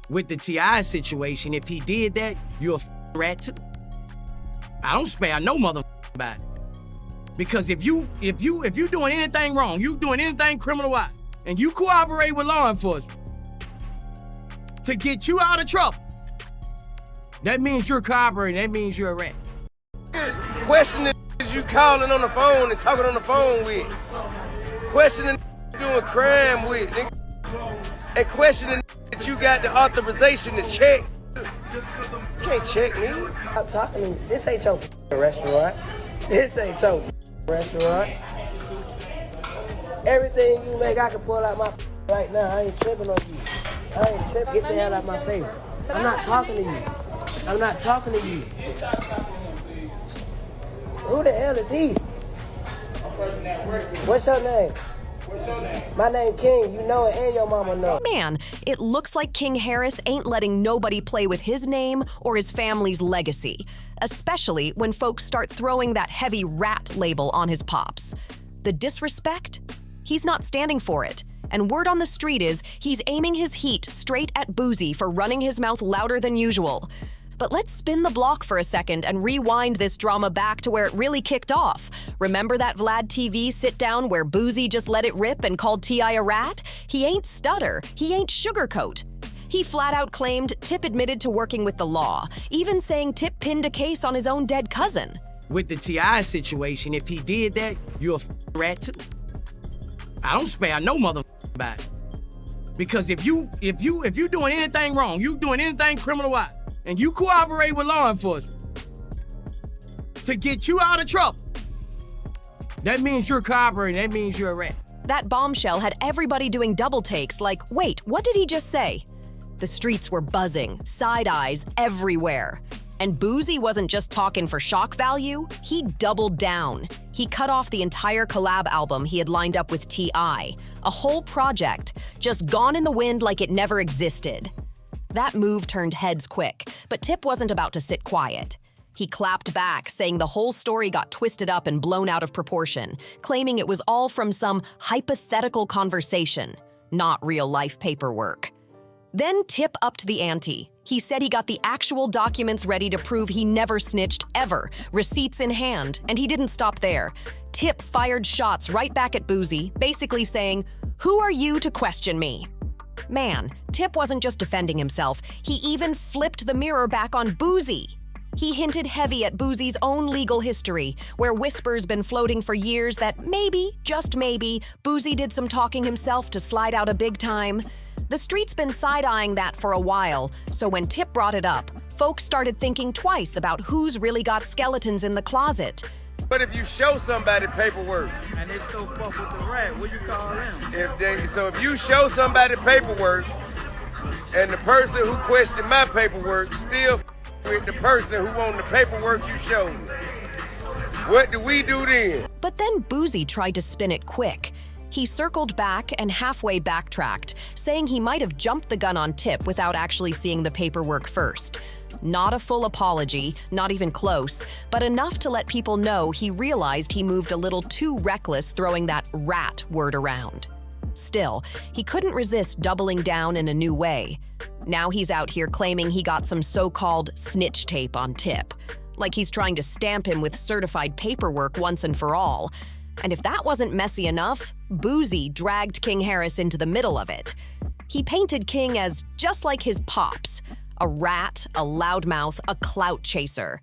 With the T.I. situation, if he did that, you're a rat too. I don't spare no about it. Because if you doing anything wrong, you doing anything criminal-wise, and you cooperate with law enforcement to get you out of trouble, that means you're cooperating, that means you're a rat. Questioning you calling on the phone and talking on the phone with. Questioning doing crime with. And questioning that you got the authorization to check. You can't check me. Stop talking to me. This ain't your restaurant. This ain't your restaurant. Everything you make, I can pull out my right now. I ain't tripping on you. I ain't tripping. Get the hell out of my face. I'm not talking to you. I'm not talking to you. Who the hell is he? What's your name? My name King, you know it, and your mama know. Man, it looks like King Harris ain't letting nobody play with his name or his family's legacy, especially when folks start throwing that heavy rat label on his pops. The disrespect? He's not standing for it. And word on the street is he's aiming his heat straight at Boosie for running his mouth louder than usual. But let's spin the block for a second and rewind this drama back to where it really kicked off. Remember that Vlad TV sit-down where Boosie just let it rip and called T.I. a rat? He ain't stutter. He ain't sugarcoat. He flat-out claimed Tip admitted to working with the law, even saying Tip pinned a case on his own dead cousin. With the T.I. situation, if he did that, you're a rat too. I don't spare no about it. Because if you doing anything wrong, you doing anything criminal-wise, and you cooperate with law enforcement to get you out of trouble, that means you're cooperating, that means you're a rat. That bombshell had everybody doing double takes like, wait, what did he just say? The streets were buzzing, side eyes everywhere. And Boosie wasn't just talking for shock value, he doubled down. He cut off the entire collab album he had lined up with T.I., a whole project, just gone in the wind like it never existed. That move turned heads quick, but Tip wasn't about to sit quiet. He clapped back, saying the whole story got twisted up and blown out of proportion, claiming it was all from some hypothetical conversation, not real-life paperwork. Then Tip upped the ante. He said he got the actual documents ready to prove he never snitched ever, receipts in hand, and he didn't stop there. Tip fired shots right back at Boosie, basically saying, "Who are you to question me?" Man, Tip wasn't just defending himself, he even flipped the mirror back on Boosie. He hinted heavy at Boosie's own legal history, where whispers been floating for years that maybe, just maybe, Boosie did some talking himself to slide out a big time. The street's been side-eyeing that for a while, so when Tip brought it up, folks started thinking twice about who's really got skeletons in the closet. But if you show somebody paperwork, and they still fuck with the rat, what you call them? if you show somebody paperwork, and the person who questioned my paperwork still with the person who on the paperwork you showed me, what do we do then? But then Boosie tried to spin it quick. He circled back and halfway backtracked, saying he might have jumped the gun on Tip without actually seeing the paperwork first. Not a full apology, not even close, but enough to let people know he realized he moved a little too reckless throwing that rat word around. Still, he couldn't resist doubling down in a new way. Now he's out here claiming he got some so-called snitch tape on Tip, like he's trying to stamp him with certified paperwork once and for all. And if that wasn't messy enough, Boosie dragged King Harris into the middle of it. He painted King as just like his pops, a rat, a loudmouth, a clout chaser.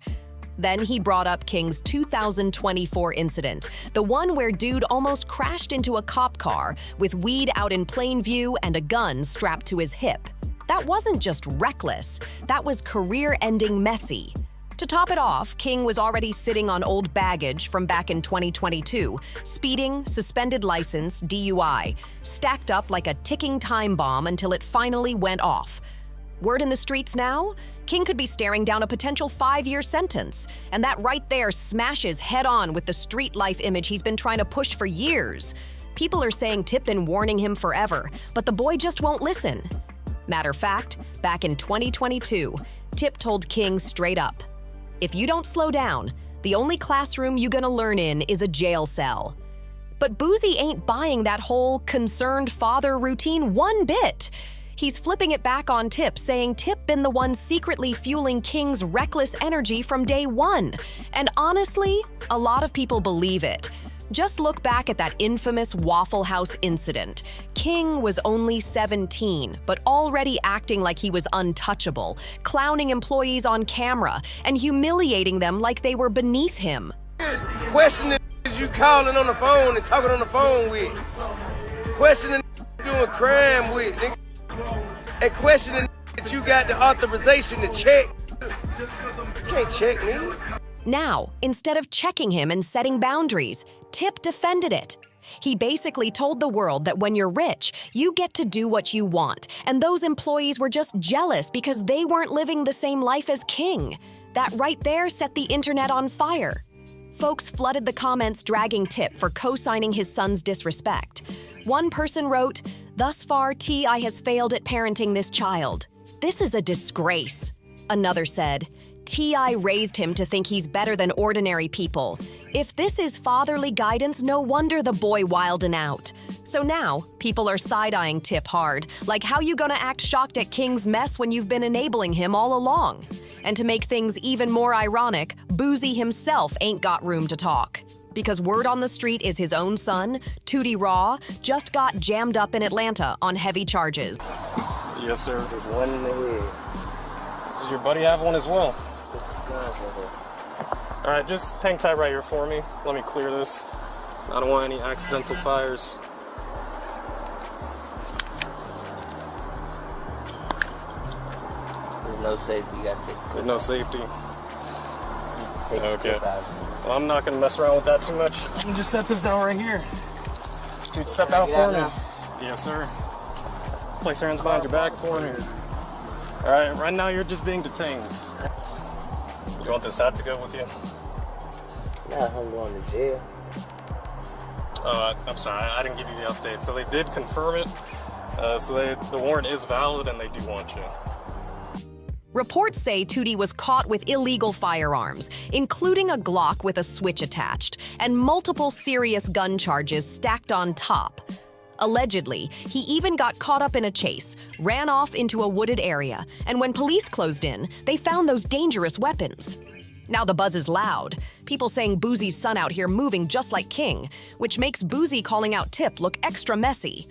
Then he brought up King's 2024 incident, the one where dude almost crashed into a cop car with weed out in plain view and a gun strapped to his hip. That wasn't just reckless, that was career-ending messy. To top it off, King was already sitting on old baggage from back in 2022, speeding, suspended license, DUI, stacked up like a ticking time bomb until it finally went off. Word in the streets now? King could be staring down a potential 5-year sentence, and that right there smashes head-on with the street life image he's been trying to push for years. People are saying Tip been warning him forever, but the boy just won't listen. Matter of fact, back in 2022, Tip told King straight up, "If you don't slow down, the only classroom you gonna learn in is a jail cell." But Boosie ain't buying that whole concerned father routine one bit. He's flipping it back on Tip, saying Tip been the one secretly fueling King's reckless energy from day one. And honestly, a lot of people believe it. Just look back at that infamous Waffle House incident. King was only 17, but already acting like he was untouchable, clowning employees on camera, and humiliating them like they were beneath him. Questioning you calling on the phone and talking on the phone with. Questioning doing crime with. And questioning that you got the authorization to check. You can't check me. Now, instead of checking him and setting boundaries, Tip defended it. He basically told the world that when you're rich, you get to do what you want, and those employees were just jealous because they weren't living the same life as King. That right there set the internet on fire. Folks flooded the comments dragging Tip for co-signing his son's disrespect. One person wrote, "Thus far, T.I. has failed at parenting this child. This is a disgrace." Another said, T.I. raised him to think he's better than ordinary people. If this is fatherly guidance, no wonder the boy wildin' out. So now, people are side-eyeing Tip hard, like how you gonna act shocked at King's mess when you've been enabling him all along? And to make things even more ironic, Boosie himself ain't got room to talk. Because word on the street is his own son, Tootie Raw, just got jammed up in Atlanta on heavy charges. Yes, sir. There's one in the head. Does your buddy have one as well? All right, just hang tight right here for me. Let me clear this. I don't want any accidental fires. There's no safety. You gotta take. There's no safety. Take the Okay. clip out. Well, I'm not gonna mess around with that too much. Let me just set this down right here. Dude, step out Get for out me. now. Yes, sir. Place your hands behind your back for me. All right, right now you're just being detained. You want this hat to go with you? Nah, I'm going to jail. I'm sorry, I didn't give you the update. So they did confirm it. The warrant is valid and they do want you. Reports say Tootie was caught with illegal firearms, including a Glock with a switch attached, and multiple serious gun charges stacked on top. Allegedly, he even got caught up in a chase, ran off into a wooded area, and when police closed in, they found those dangerous weapons. Now the buzz is loud, people saying Boosie's son out here moving just like King, which makes Boosie calling out Tip look extra messy.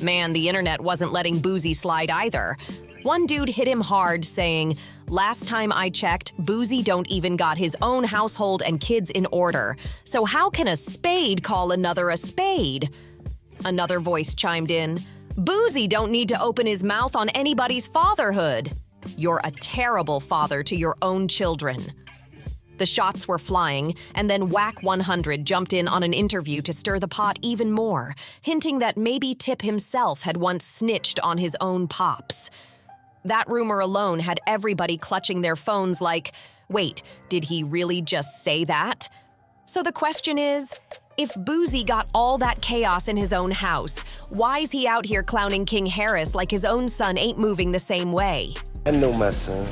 Man, the internet wasn't letting Boosie slide either. One dude hit him hard, saying, "Last time I checked, Boosie don't even got his own household and kids in order. So how can a spade call another a spade?" Another voice chimed in, "Boosie don't need to open his mouth on anybody's fatherhood. You're a terrible father to your own children." The shots were flying, and then Whack 100 jumped in on an interview to stir the pot even more, hinting that maybe Tip himself had once snitched on his own pops. That rumor alone had everybody clutching their phones like, wait, did he really just say that? So the question is, if Boosie got all that chaos in his own house, why's he out here clowning King Harris like his own son ain't moving the same way? I know my son.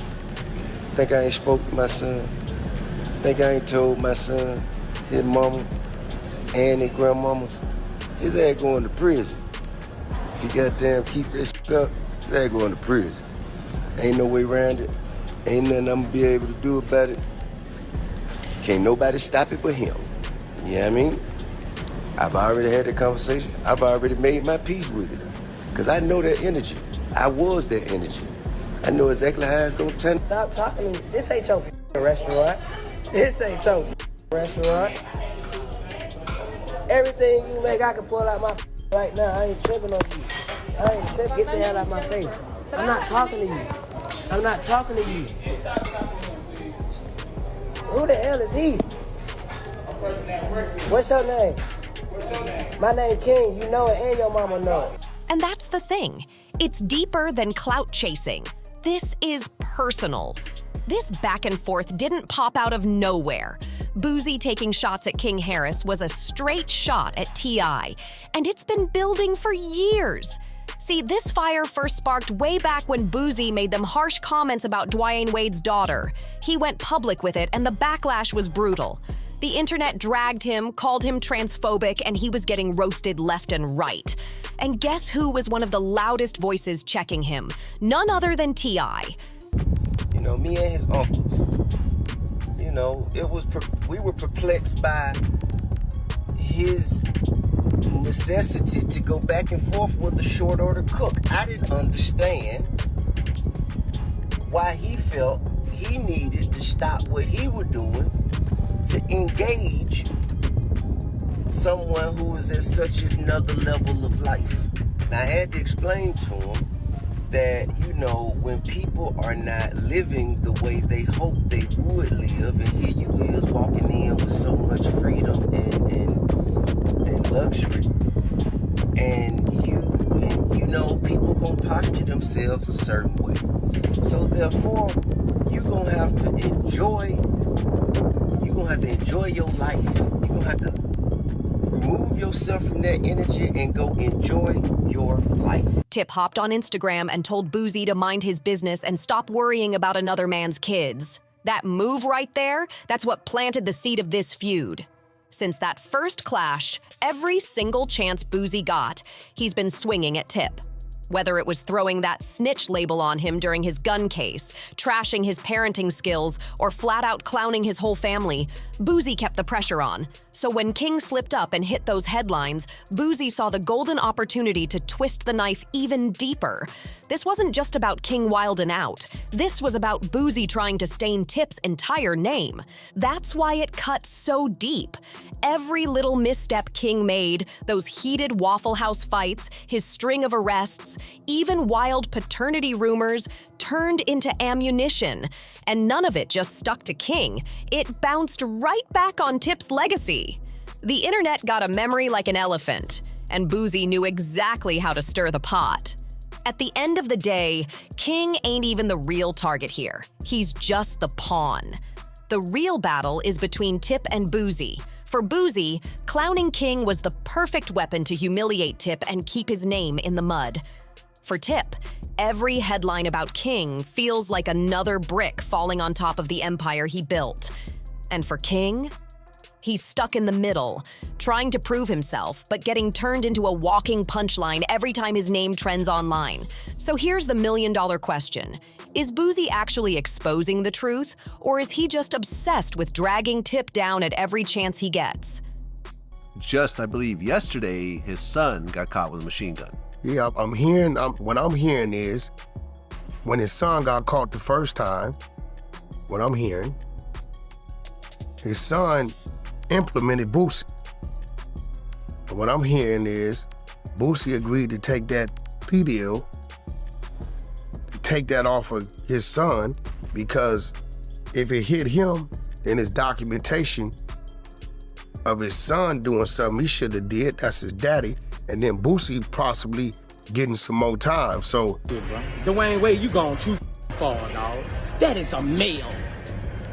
Think I ain't spoke to my son. Think I ain't told my son, his mama, and his grandmamas. His ass going to prison. If you goddamn keep this shit up, his ass going to prison. Ain't no way around it. Ain't nothing I'm gonna be able to do about it. Can't nobody stop it but him. You know what I mean? I've already had the conversation. I've already made my peace with it. Because I know that energy. I was that energy. I know exactly how it's gonna turn. Stop talking to me. This ain't your restaurant. This ain't your restaurant. Everything you make, I can pull out my right now. I ain't tripping on you. I ain't tripping. Get the hell out of my face. I'm not talking to you. I'm not talking to you. Who the hell is he? What's your name? My name King. You know it and your mama know it. And that's the thing. It's deeper than clout chasing. This is personal. This back and forth didn't pop out of nowhere. Boosie taking shots at King Harris was a straight shot at T.I., and it's been building for years. See, this fire first sparked way back when Boosie made them harsh comments about Dwayne Wade's daughter. He went public with it, and the backlash was brutal. The internet dragged him, called him transphobic, and he was getting roasted left and right. And guess who was one of the loudest voices checking him? None other than T.I. You know, me and his uncles, you know, we were perplexed by his necessity to go back and forth with the short order cook. I didn't understand why he felt he needed to stop what he was doing to engage someone who was at such another level of life. And I had to explain to him that, you know, when people are not living the way they hope they would live, and here you is walking in with so much freedom and luxury, and you know, people gonna posture themselves a certain way. So therefore, you're gonna have to enjoy your life. You're gonna have to remove yourself from that energy and go enjoy your life. Tip hopped on Instagram and told Boosie to mind his business and stop worrying about another man's kids. That move right there, that's what planted the seed of this feud. Since that first clash, every single chance Boosie got, he's been swinging at Tip. Whether it was throwing that snitch label on him during his gun case, trashing his parenting skills, or flat out clowning his whole family, Boosie kept the pressure on. So when King slipped up and hit those headlines, Boosie saw the golden opportunity to twist the knife even deeper. This wasn't just about King wildin' out. This was about Boosie trying to stain Tip's entire name. That's why it cut so deep. Every little misstep King made, those heated Waffle House fights, his string of arrests, even wild paternity rumors, turned into ammunition. And none of it just stuck to King. It bounced right back on Tip's legacy. The internet got a memory like an elephant, and Boosie knew exactly how to stir the pot. At the end of the day, King ain't even the real target here. He's just the pawn. The real battle is between Tip and Boosie. For Boosie, clowning King was the perfect weapon to humiliate Tip and keep his name in the mud. For Tip, every headline about King feels like another brick falling on top of the empire he built. And for King, he's stuck in the middle, trying to prove himself, but getting turned into a walking punchline every time his name trends online. So here's the million-dollar question. Is Boosie actually exposing the truth, or is he just obsessed with dragging Tip down at every chance he gets? Just, I believe, yesterday, his son got caught with a machine gun. Yeah, what I'm hearing is, when his son got caught the first time, what I'm hearing, his son implemented Boosie. And what I'm hearing is, Boosie agreed to take that plea deal, to take that off of his son, because if it hit him, then his documentation of his son doing something he should have did, that's his daddy, and then Boosie possibly getting some more time, so. Dwayne Wade, you gone too far, dog. That is a male,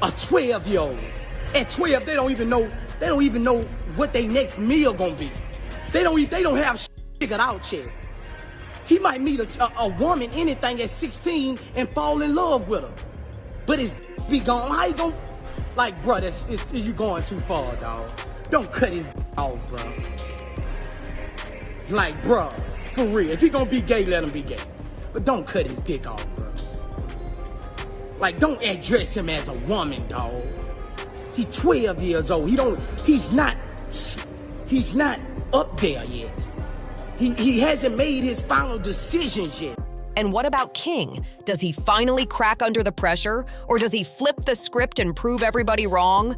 a 12-year-old. At 12, they don't even know what their next meal gonna be. They don't have figured out yet. He might meet a woman, anything at 16 and fall in love with her. But it's be gone. How you gonna, like, bro, you going too far, dog. Don't cut his off, bro. Like, bro, for real. If he gonna be gay, let him be gay. But don't cut his dick off, bro. Like, don't address him as a woman, dog. He's 12 years old. He's not up there yet. He hasn't made his final decisions yet. And what about King? Does he finally crack under the pressure, or does he flip the script and prove everybody wrong?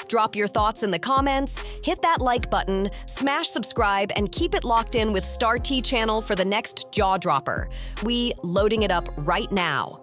Drop your thoughts in the comments, hit that like button, smash subscribe, and keep it locked in with Star T Channel for the next jaw dropper. We loading it up right now.